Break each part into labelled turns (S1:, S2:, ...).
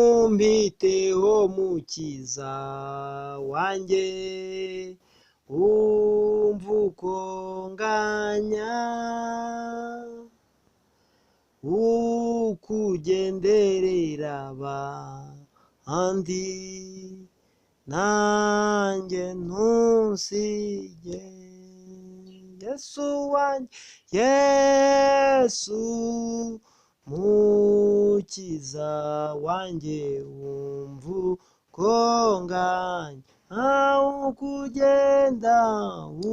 S1: ntumbiteho mukiza wanjye, umva uko nganya, ukugenderera abandi, nanjye ntusige. Yesu wanjye, Yesu mukiza wanjye, wumva uko nganya, ukugenda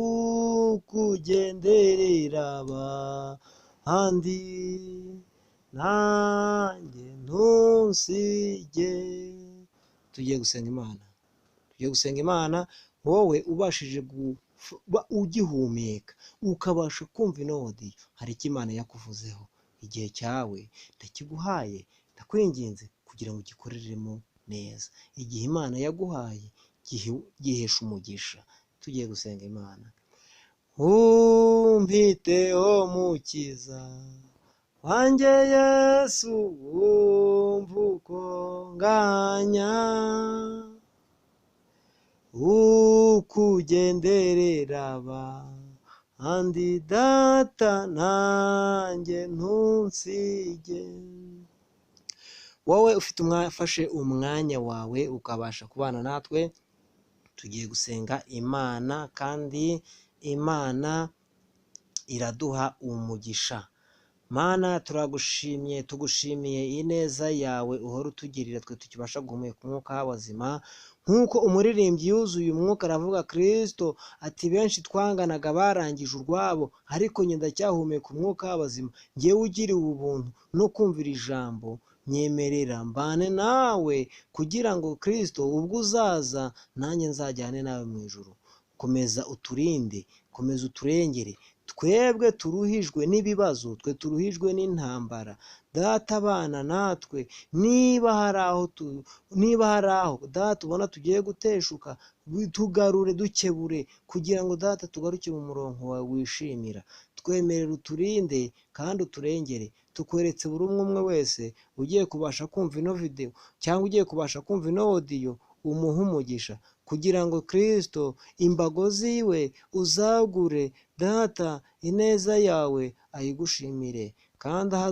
S1: ukugenderera abandi, nanjye ntusige. Tugiye gusenga Imana. Tugiye gusenga Imana. Wowe ubashije kuba ugihumeka ukabasha kumva inodi, hari icyo Imana yakuvuzeho. Igihe cyawe ndakiguhaye, ndakwinginze kugira ngo ugikoreremo neza. Igihe Imana yaguhaye gihesha umugisha. Tugiye gusenga Imana. Umpiteho mukiza wanjye Yesu, wumva uko nganya, ukugenderera abandi, data nanjye ntunsige. Wowe ufashe umwanya wawe ukabasha kubana natwe, tugiye gusenga Imana, kandi Imana iraduha umugisha. Mana, turagushimiye, tugushimiye ineza yawe uhora utugirira, twe tukibasha guhumeka umwuka w'abazima. Nk'uko umuririmbyi yuzuye umwuka aravuga Kristo ati, benshi twanganaga barangije urwabo, ariko njye ndacyahumeka umwuka w'abazima. Njyewe ugiriwe ubuntu no kumvira ijambo, nyemerera mbane nawe, kugira ngo Kristo ubwo uzaza nanjye nzajyane nawe mu ijuru. Komeza uturinde, komeza uturengere, twebwe turuhijwe n'ibibazo, twe turuhijwe n'intambara. Data, abana natwe, niba hari aho data ubona tugiye guteshuka, tugarure, dukebure, kugira ngo data tugaruke mu murongo wawe wishimira. Twemerera uturinde kandi uturengere. Tukweretse buri umwe wese ugiye kubasha kumva ino video cyangwa ugiye kubasha kumva ino audio, umuhe umugisha, kugira ngo Kristo imbago ziwe uzagure, data ineza yawe ayigushimire, kandi aho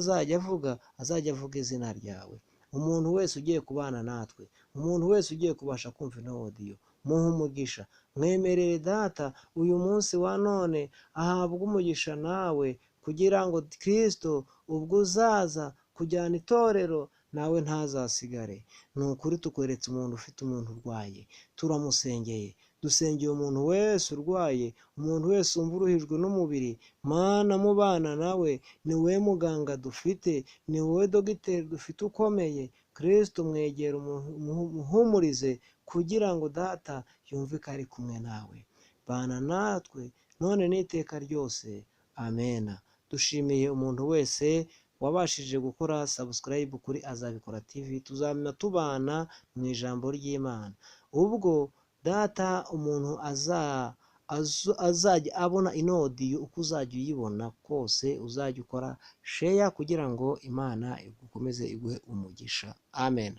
S1: azajya avuga izina ryawe. Umuntu wese ugiye kubana natwe, umuntu wese ugiye kubasha kumva ino audio, muhe umugisha. Mwemerere data uyu munsi wa none ahabwe umugisha nawe, kugira ngo Kristo ubwo uzaza kujyana itorero nawe ntazasigare. Ni ukuri tukweretse umuntu ufite umuntu urwaye, turamusengeye. Dusengeye umuntu wese urwaye, umuntu wese wumva uruhijwe n'umubiri. Mana, mubana nawe, ni wowe muganga dufite, ni wowe dogiteri dufite ukomeye. Kristo mwegera umuhumurize, kugira ngo data yumve ko ari kumwe nawe. Bana natwe none n'iteka ryose. Amena. Dushimiye umuntu wese wabashije gukora subscribe kuri Azabikora TV. Tuzamenya tubana mu ijambo ry'Imana. Ubwo data umuntu azajya abona ino audio, uko uzajya uyibona kose uzajya ukora share, kugira ngo Imana igukomeze iguhe umugisha. Amen.